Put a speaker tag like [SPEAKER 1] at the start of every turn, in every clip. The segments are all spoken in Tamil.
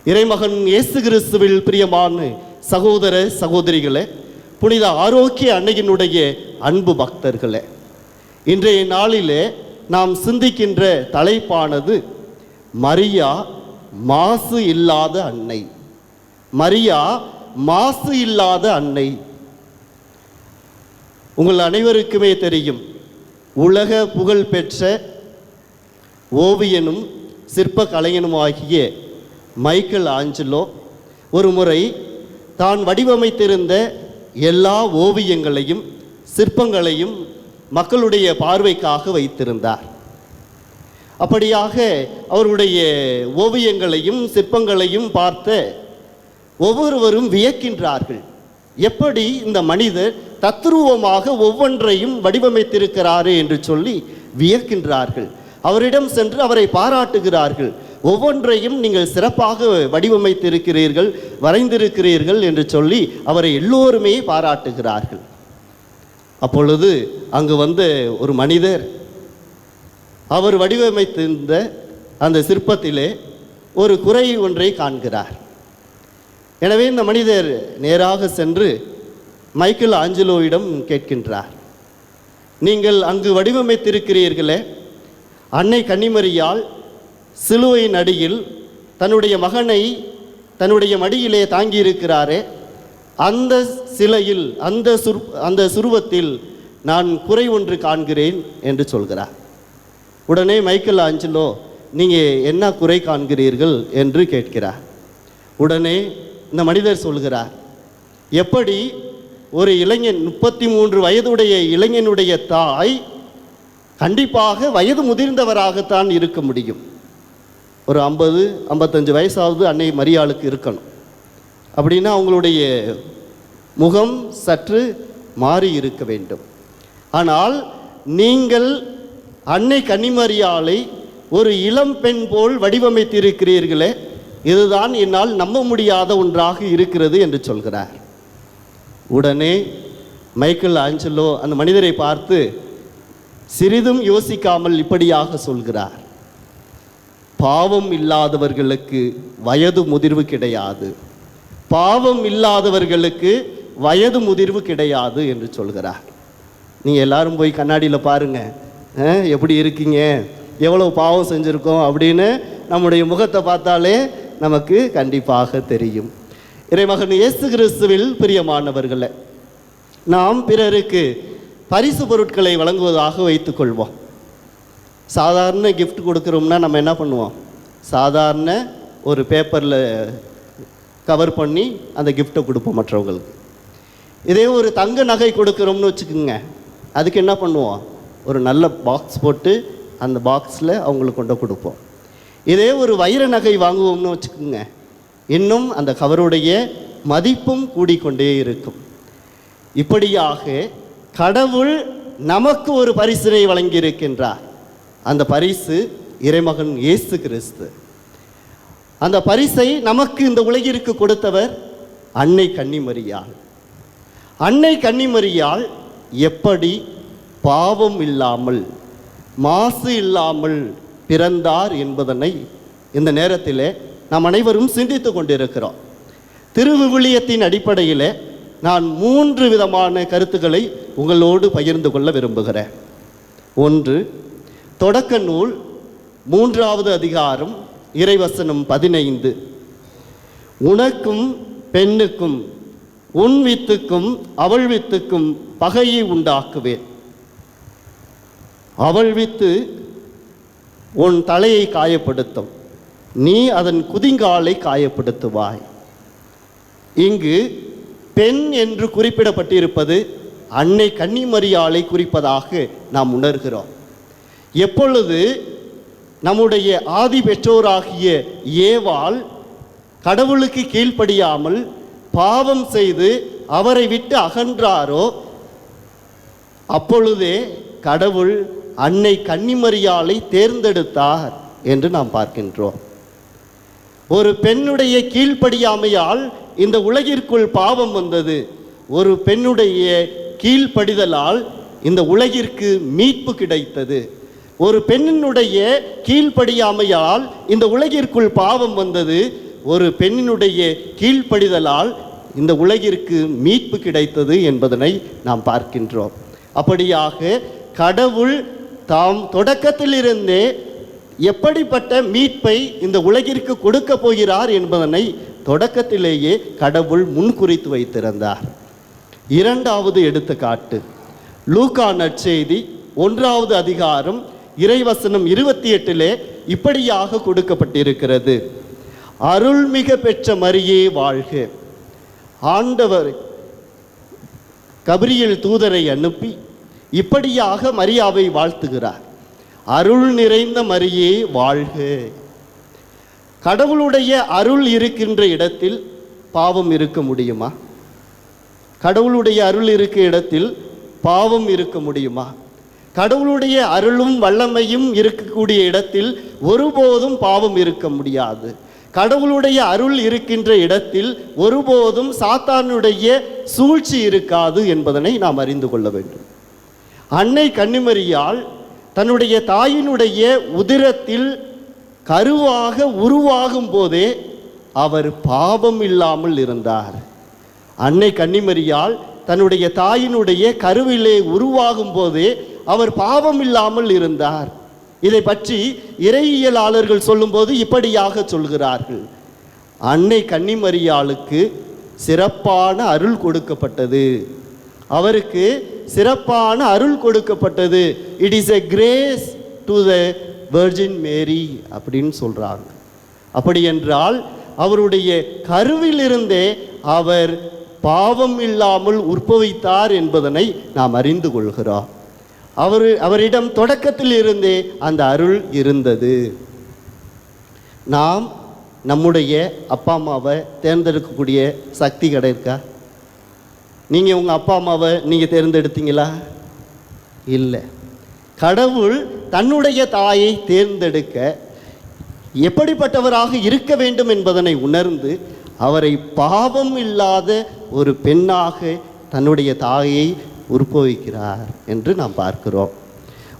[SPEAKER 1] இறைமகன் இயேசு கிறிஸ்துவில் பிரியமான சகோதர சகோதரிகளே, புனித ஆரோக்கிய அன்னையினுடைய அன்பு பக்தர்களே, இன்றைய நாளிலே நாம் சிந்திக்கின்ற தலைப்பானது மரியா மாசு இல்லாத அன்னை. மரியா மாசு இல்லாத அன்னை. உங்கள் அனைவருக்குமே தெரியும், உலக புகழ் பெற்ற ஓவியனும் சிற்ப கலைஞனுமாகிய மைக்கேல் ஆஞ்சலோ ஒரு முறை தான் வடிவமைத்திருந்த எல்லா ஓவியங்களையும் சிற்பங்களையும் மக்களுடைய பார்வைக்காக வைத்திருந்தார். அப்படியாக அவருடைய ஓவியங்களையும் சிற்பங்களையும் பார்த்த ஒவ்வொருவரும் வியக்கின்றார்கள். எப்படி இந்த மனிதர் தத்ரூபமாக ஒவ்வொன்றையும் வடிவமைத்திருக்கிறாரே என்று சொல்லி வியக்கின்றார்கள். அவரிடம் சென்று அவரை பாராட்டுகிறார்கள். ஒவ்வொன்றையும் நீங்கள் சிறப்பாக வடிவமைத்திருக்கிறீர்கள், வரைந்திருக்கிறீர்கள் என்று சொல்லி அவரை எல்லோருமே பாராட்டுகிறார்கள். அப்பொழுது அங்கு வந்த ஒரு மனிதர் அவர் வடிவமைத்திருந்த அந்த சிற்பத்திலே ஒரு குறை ஒன்றை காண்கிறார். எனவே இந்த மனிதர் நேராக சென்று மைக்கேல் ஆஞ்சலோவிடம் கேட்கின்றார், நீங்கள் அங்கு வடிவமைத்திருக்கிறீர்களே, அன்னை கன்னிமரியால் சிலுவையின் அடியில் தன்னுடைய மகனை தன்னுடைய மடியிலே தாங்கியிருக்கிறாரே, அந்த சிலையில் அந்த சுருவத்தில் நான் குறை ஒன்று காண்கிறேன் என்று சொல்கிறார். உடனே மைக்கேல் ஆஞ்சலோ, நீங்கள் என்ன குறை காண்கிறீர்கள் என்று கேட்கிறார். உடனே இந்த மனிதர் சொல்கிறார், எப்படி ஒரு இளைஞன் 33 வயதுடைய இளைஞனுடைய தாய் கண்டிப்பாக வயது முதிர்ந்தவராகத்தான் இருக்க முடியும். ஒரு 50-55 வயசாவது அன்னை மரியாளுக்கு இருக்கணும். அப்படின்னா அவங்களுடைய முகம் சற்று மாறி இருக்க வேண்டும். ஆனால் நீங்கள் அன்னை கன்னிமரியாளை ஒரு இளம் பெண் போல் வடிவமைத்திருக்கிறீர்களே, இதுதான் என்னால் நம்ப முடியாத ஒன்றாக இருக்கிறது என்று சொல்கிறார். உடனே மைக்கேல் ஆஞ்சலோ அந்த மனிதரை பார்த்து சிறிதும் யோசிக்காமல் இப்படியாக சொல்கிறார், பாவம் இல்லாதவர்களுக்கு வயது முதிர்வு கிடையாது, பாவம் இல்லாதவர்களுக்கு வயது முதிர்வு கிடையாது என்று சொல்கிறார். நீங்கள் எல்லாரும் போய் கண்ணாடியில் பாருங்கள், எப்படி இருக்கீங்க, எவ்வளோ பாவம் செஞ்சுருக்கோம் அப்படின்னு நம்முடைய முகத்தை பார்த்தாலே நமக்கு கண்டிப்பாக தெரியும். இறைமகன் இயேசு கிறிஸ்துவில் பிரியமானவர்களே, நாம் பிறருக்கு பரிசு பொருட்களை வழங்குவதாக வைத்துக்கொள்வோம். சாதாரண கிஃப்ட் கொடுக்குறோம்னா நம்ம என்ன பண்ணுவோம், சாதாரண ஒரு பேப்பரில் கவர் பண்ணி அந்த கிஃப்ட்டை கொடுப்போம் மற்றவங்களுக்கு. இதே ஒரு தங்க நகை கொடுக்குறோம்னு வச்சுக்கோங்க, அதுக்கு என்ன பண்ணுவோம், ஒரு நல்ல பாக்ஸ் போட்டு அந்த பாக்ஸில் அவங்களுக்கு கொண்டு கொடுப்போம். இதே ஒரு வைர நகை வாங்குவோம்னு வச்சுக்கோங்க, இன்னும் அந்த கவருடைய மதிப்பும் கூடிக்கொண்டே இருக்கும். இப்படியாக கடவுள் நமக்கு ஒரு பரிசினை வழங்கியிருக்கின்றார். அந்த பரிசு இறைமகன் இயேசு கிறிஸ்து. அந்த பரிசை நமக்கு இந்த உலகிற்கு கொடுத்தவர் அன்னை கன்னிமரியாள். அன்னை கன்னிமரியாள் எப்படி பாவம் இல்லாமல் மாசு இல்லாமல் பிறந்தார் என்பதனை இந்த நேரத்தில் நாம் அனைவரும் சிந்தித்து கொண்டிருக்கிறோம். திருவிவிலியத்தின் அடிப்படையில் நான் 3 விதமான கருத்துக்களை உங்களோடு பகிர்ந்து கொள்ள விரும்புகிறேன். 1, தொடக்க நூல் 3வது அதிகாரம் இறைவசனம் 15, உனக்கும் பெண்ணுக்கும் உன் வித்துக்கும் அவள் வித்துக்கும் பகையை உண்டாக்குவேன், அவள் வித்து உன் தலையை காயப்படுத்தும், நீ அதன் குதிங்காலை காயப்படுத்துவாய். இங்கு பெண் என்று குறிப்பிடப்பட்டிருப்பது அன்னை கன்னிமரியாளை குறிப்பதாக நாம் உணர்கிறோம். எப்பொழுது நம்முடைய ஆதி பெற்றோராகிய ஏவாள் கடவுளுக்கு கீழ்ப்படியாமல் பாவம் செய்து அவரை விட்டு அகன்றாரோ, அப்பொழுதே கடவுள் அன்னை கன்னிமரியாளை தேர்ந்தெடுத்தார் என்று நாம் பார்க்கின்றோம். ஒரு பெண்ணுடைய கீழ்ப்படியாமையால் இந்த உலகிற்குள் பாவம் வந்தது. ஒரு பெண்ணுடைய கீழ்ப்படிதலால் இந்த உலகிற்கு மீட்பு கிடைத்தது. ஒரு பெண்ணினுடைய கீழ்ப்படியாமையால் இந்த உலகிற்குள் பாவம் வந்தது. ஒரு பெண்ணினுடைய கீழ்ப்படிதலால் இந்த உலகிற்கு மீட்பு கிடைத்தது என்பதனை நாம் பார்க்கின்றோம். அப்படியாக கடவுள் தாம் தொடக்கத்திலிருந்தே எப்படிப்பட்ட மீட்பை இந்த உலகிற்கு கொடுக்க போகிறார் என்பதனை தொடக்கத்திலேயே கடவுள் முன்குறித்து வைத்திருந்தார். இரண்டாவது எடுத்துக்காட்டு லூக்கா நற்செய்தி 1வது அதிகாரம் இறைவசனம் 28 இப்படியாக கொடுக்கப்பட்டிருக்கிறது. அருள்மிக பெற்ற மரியே வாழ்க. ஆண்டவர் கபிரியேல் தூதரை அனுப்பி இப்படியாக மரியாவை வாழ்த்துகிறார். அருள் நிறைந்த மரியே வாழ்க. கடவுளுடைய அருள் இருக்கின்ற இடத்தில் பாவம் இருக்க முடியுமா? கடவுளுடைய அருள் இருக்க இடத்தில் பாவம் இருக்க முடியுமா? கடவுளுடைய அருளும் வல்லமையும் இருக்கக்கூடிய இடத்தில் ஒருபோதும் பாவம் இருக்க முடியாது. கடவுளுடைய அருள் இருக்கின்ற இடத்தில் ஒருபோதும் சாத்தானுடைய சூழ்ச்சி இருக்காது என்பதனை நாம் அறிந்து கொள்ள வேண்டும். அன்னை கன்னிமரியாள் தன்னுடைய தாயினுடைய உதிரத்தில் கருவாக உருவாகும் போதே அவர் பாவம் இல்லாமல் இருந்தார். அன்னை கன்னிமரியாள் தன்னுடைய தாயினுடைய கருவிலே உருவாகும் போதே அவர் பாவம் இல்லாமல் இருந்தார். இதை பற்றி இறையியலாளர்கள் சொல்லும்போது இப்படியாக சொல்கிறார்கள். அன்னை கன்னிமரியாளுக்கு சிறப்பான அருள் கொடுக்கப்பட்டது. அவருக்கு சிறப்பான அருள் கொடுக்கப்பட்டது. It is a grace to the Virgin Mary அப்படின்னு சொல்றாங்க. அப்படி என்றால் அவருடைய கருவிலிருந்தே அவர் பாவம் இல்லாமல் உற்பவித்தார் என்பதனை நாம் அறிந்து கொள்கிறோம். அவரிடம் தொடக்கத்தில் இருந்தே அந்த அருள் இருந்தது. நாம் நம்முடைய அப்பா அம்மாவை தேர்ந்தெடுக்கக்கூடிய சக்தி கிடைக்கா? நீங்கள் உங்கள் அப்பா அம்மாவை நீங்கள் தேர்ந்தெடுத்தீங்களா? இல்லை. கடவுள் தன்னுடைய தாயை தேர்ந்தெடுக்க எப்படிப்பட்டவராக இருக்க வேண்டும் என்பதனை உணர்ந்து அவரை பாவம் இல்லாத ஒரு பெண்ணாக தன்னுடைய தாயை உற்பவிக்கிறார் என்று நாம் பார்க்கிறோம்.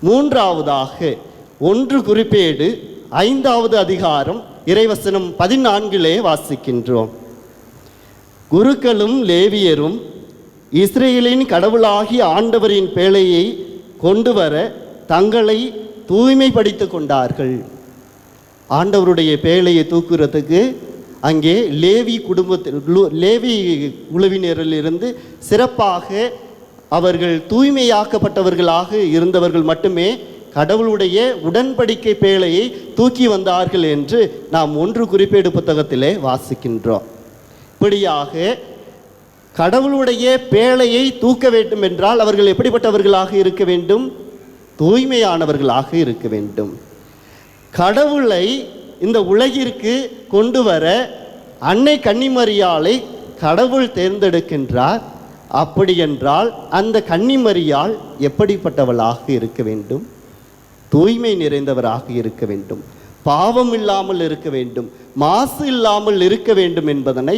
[SPEAKER 1] மூன்றாவதாக 1 குறிப்பேடு 5வது அதிகாரம் இறைவசனம் 14 வாசிக்கின்றோம். குருக்களும் லேவியரும் இஸ்ரேலின் கடவுளாகிய ஆண்டவரின் பேழையை கொண்டு வர தங்களை தூய்மைப்படுத்தி கொண்டார்கள். ஆண்டவருடைய பேழையை தூக்குறதுக்கு அங்கே லேவி லேவி குழுவினரிலிருந்து சிறப்பாக அவர்கள் தூய்மையாக்கப்பட்டவர்களாக இருந்தவர்கள் மட்டுமே கடவுளுடைய உடன்படிக்கை பேழையை தூக்கி வந்தார்கள் என்று நாம் 1 குறிப்பேடு புத்தகத்திலே வாசிக்கின்றோம். இப்படியாக கடவுளுடைய பேழையை தூக்க வேண்டும் என்றால் அவர்கள் எப்படிப்பட்டவர்களாக இருக்க வேண்டும்? தூய்மையானவர்களாக இருக்க வேண்டும். கடவுளை இந்த உலகிற்கு கொண்டு வர அன்னை கன்னிமரியாளை கடவுள் தேர்ந்தெடுக்கின்றார். அப்படி என்றால் அந்த கன்னிமரியாள் எப்படிப்பட்டவளாக இருக்க வேண்டும்? தூய்மை நிறைந்தவராக இருக்க வேண்டும், பாவம் இல்லாமல் இருக்க வேண்டும், மாசு இல்லாமல் இருக்க வேண்டும் என்பதனை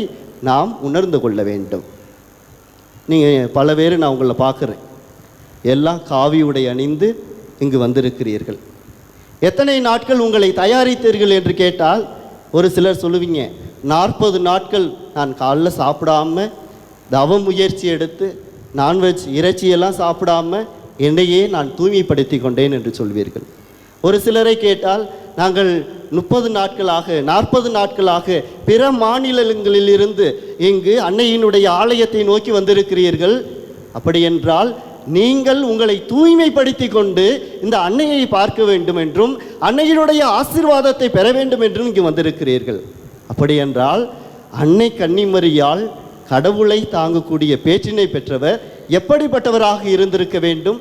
[SPEAKER 1] நாம் உணர்ந்து கொள்ள வேண்டும். நீங்கள் பல பேர் நான் உங்களை பார்க்குறேன், எல்லாம் காவி உடை அணிந்து இங்கு வந்திருக்கிறீர்கள். எத்தனை நாட்கள் உங்களை தயாரித்தீர்கள் என்று கேட்டால் ஒரு சிலர் சொல்லுவீங்க, 40 நாட்கள் நான் காலைல சாப்பிடாம தவ முயற்சி எடுத்து நான்வெஜ் இறைச்சியெல்லாம் சாப்பிடாம என்னையே நான் தூய்மைப்படுத்தி கொண்டேன் என்று சொல்வீர்கள். ஒரு சிலரை கேட்டால் நாங்கள் 30 நாட்களாக 40 நாட்களாக பிற மாநிலங்களிலிருந்து இங்கு அன்னையினுடைய ஆலயத்தை நோக்கி வந்திருக்கிறீர்கள். அப்படி என்றால் நீங்கள் உங்களை தூய்மைப்படுத்தி கொண்டு இந்த அன்னையை பார்க்க வேண்டும் என்றும் அன்னையினுடைய ஆசீர்வாதத்தை பெற வேண்டும் என்றும் இங்கு வந்திருக்கிறீர்கள். அப்படி என்றால் அன்னை கன்னிமரியாள் கடவுளை தாங்கக்கூடிய பேற்றினை பெற்றவர் எப்படிப்பட்டவராக இருந்திருக்க வேண்டும்?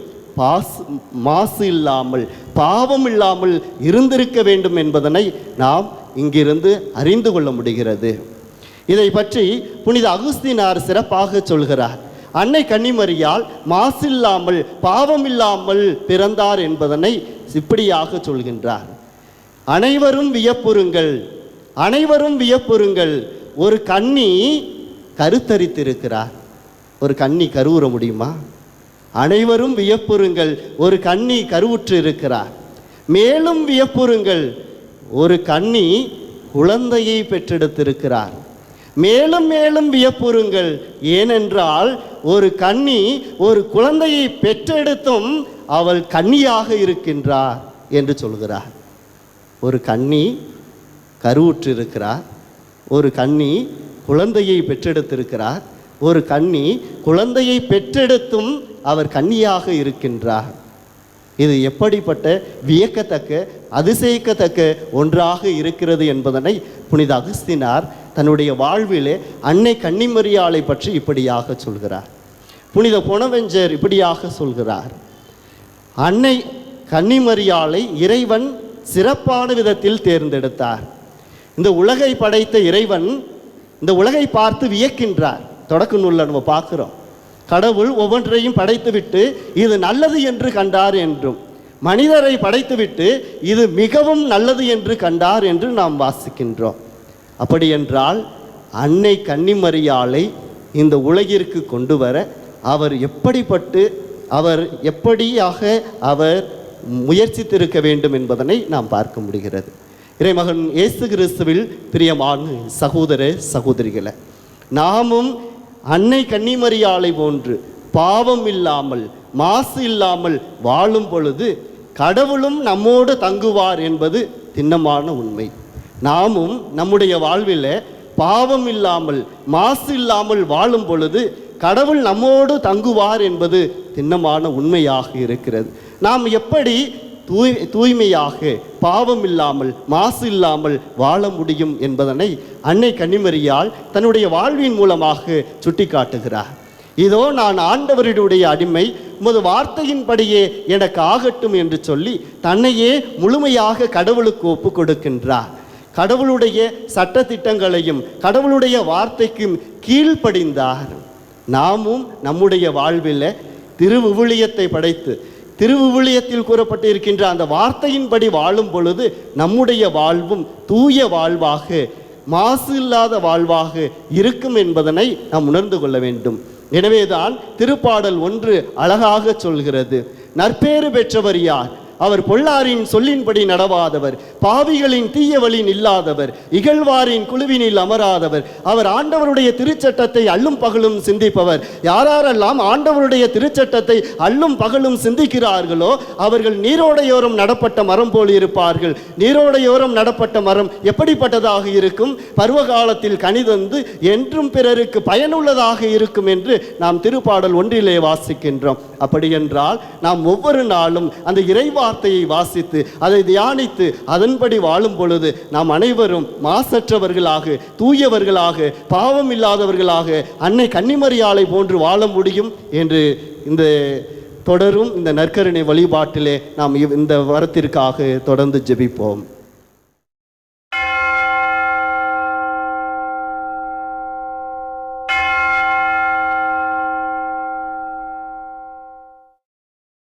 [SPEAKER 1] மாசு இல்லாமல் பாவம் இல்லாமல் இருந்திருக்க வேண்டும் என்பதனை நாம் இங்கிருந்து அறிந்து கொள்ள முடிகிறது. இதை பற்றி புனித அகுஸ்தீனார் சிறப்பாக சொல்கிறார். அன்னை கன்னிமரியாள் மாசில்லாமல் பாவம் இல்லாமல் பிறந்தார் என்பதனை இப்படியாக சொல்கின்றார். அனைவரும் வியப்புறுங்கள், அனைவரும் வியப்புறுங்கள், ஒரு கன்னி கருத்தரித்திருக்கிறார். ஒரு கன்னி கருவுற முடியுமா? அனைவரும் வியப்புறுங்கள், ஒரு கன்னி கருவுற்று இருக்கிறார். மேலும் வியப்புறுங்கள், ஒரு கன்னி குழந்தையை பெற்றெடுத்திருக்கிறார். மேலும் மேலும் வியப்புறுங்கள், ஏனென்றால் ஒரு கன்னி ஒரு குழந்தையை பெற்றெடுத்தும் அவள் கன்னியாக இருக்கின்றார் என்று சொல்கிறார். ஒரு கன்னி கருவுற்றிருக்கிறார், ஒரு கன்னி குழந்தையை பெற்றெடுத்திருக்கிறார், ஒரு கன்னி குழந்தையை பெற்றெடுத்தும் அவர் கன்னியாக இருக்கின்றார். இது எப்படிப்பட்ட வியக்கத்தக்க அதிசயிக்கத்தக்க ஒன்றாக இருக்கிறது என்பதனை புனித அகஸ்தினார் தன்னுடைய வாழ்விலே அன்னை கன்னிமரியாளை பற்றி இப்படியாக சொல்கிறார். புனித பொனவெஞ்சர் இப்படியாக சொல்கிறார், அன்னை கன்னிமரியாளை இறைவன் சிறப்பான விதத்தில் தேர்ந்தெடுத்தார். இந்த உலகை படைத்த இறைவன் இந்த உலகை பார்த்து வியக்கின்றார். தொடக்க நூலில் நம்ம பார்க்குறோம், கடவுள் ஒவ்வொன்றையும் படைத்துவிட்டு இது நல்லது என்று கண்டார் என்றும், மனிதரை படைத்துவிட்டு இது மிகவும் நல்லது என்று கண்டார் என்று நாம் வாசிக்கின்றோம். அப்படி என்றால் அன்னை கன்னிமரியாளை இந்த உலகிற்கு கொண்டு வர அவர் எப்படியாக அவர் முயற்சித்திருக்க வேண்டும் என்பதனை நாம் பார்க்க முடிகிறது. இறைமகன் இயேசு கிறிஸ்துவில் பிரியமான சகோதர சகோதரிகளை, நாமும் அன்னை கன்னிமரியாளை போன்று பாவம் இல்லாமல் மாசு இல்லாமல் வாழும் பொழுது கடவுளும் நம்மோடு தங்குவார் என்பது திண்ணமான உண்மை. நாமும் நம்முடைய வாழ்வில் பாவம் இல்லாமல் மாசு இல்லாமல் வாழும் பொழுது கடவுள் நம்மோடு தங்குவார் என்பது திண்ணமான உண்மையாக இருக்கிறது. நாம் எப்படி தூய்மையாக பாவம் இல்லாமல் மாசு இல்லாமல் வாழ முடியும் என்பதனை அன்னை கன்னிமரியாள் தன்னுடைய வாழ்வின் மூலமாக சுட்டி காட்டுகிறார். இதோ நான் ஆண்டவருடைய அடிமை, உமது வார்த்தையின்படியே எனக்கு ஆகட்டும் என்று சொல்லி தன்னையே முழுமையாக கடவுளுக்கு ஒப்பு கொடுக்கின்றார். கடவுளுடைய சட்டத்திட்டங்களையும் கடவுளுடைய வார்த்தைக்கும் கீழ்ப்படிந்தார். நாமும் நம்முடைய வாழ்வில் திருவிவிலியத்தை படைத்து திருவிவிலியத்தில் கூறப்பட்டிருக்கின்ற அந்த வார்த்தையின்படி வாழும் பொழுது நம்முடைய வாழ்வும் தூய வாழ்வாக மாசு இல்லாத வாழ்வாக இருக்கும் என்பதனை நாம் உணர்ந்து கொள்ள வேண்டும். எனவேதான் திருப்பாடல் 1 அழகாக சொல்கிறது, நற்பேறு பெற்றவர் யார்? அவர் பொல்லாரின் சொல்லின்படி நடவாதவர், பாவிகளின் தீய வழி இல்லாதவர், இகழ்வாரின் குழுவினில் அமராதவர், அவர் ஆண்டவருடைய திருச்சட்டத்தை அல்லும் பகலும் சிந்திப்பவர். யாரெல்லாம் ஆண்டவருடைய திருச்சட்டத்தை அல்லும் பகலும் சிந்திக்கிறார்களோ அவர்கள் நீரோடையோரம் நடப்பட்ட மரம் போல் இருப்பார்கள். நீரோடையோரம் நடப்பட்ட மரம் எப்படிப்பட்டதாக இருக்கும்? பருவ காலத்தில் கனிதந்து என்றும் பிறருக்கு பயனுள்ளதாக இருக்கும் என்று நாம் திருப்பாடல் 1 வாசிக்கின்றோம். அப்படி என்றால் நாம் ஒவ்வொரு நாளும் அந்த இறைவார்த்தையை வாசித்து அதை தியானித்து அதன்படி வாழும் பொழுது நாம் அனைவரும் மாசற்றவர்களாக தூயவர்களாக பாவம் இல்லாதவர்களாக அன்னை கன்னிமரியாளை போன்று வாழ முடியும் என்று இந்த தொடரும் இந்த நற்கருணை வழிபாட்டிலே நாம் இந்த வரத்திற்காக தொடர்ந்து ஜெபிப்போம்.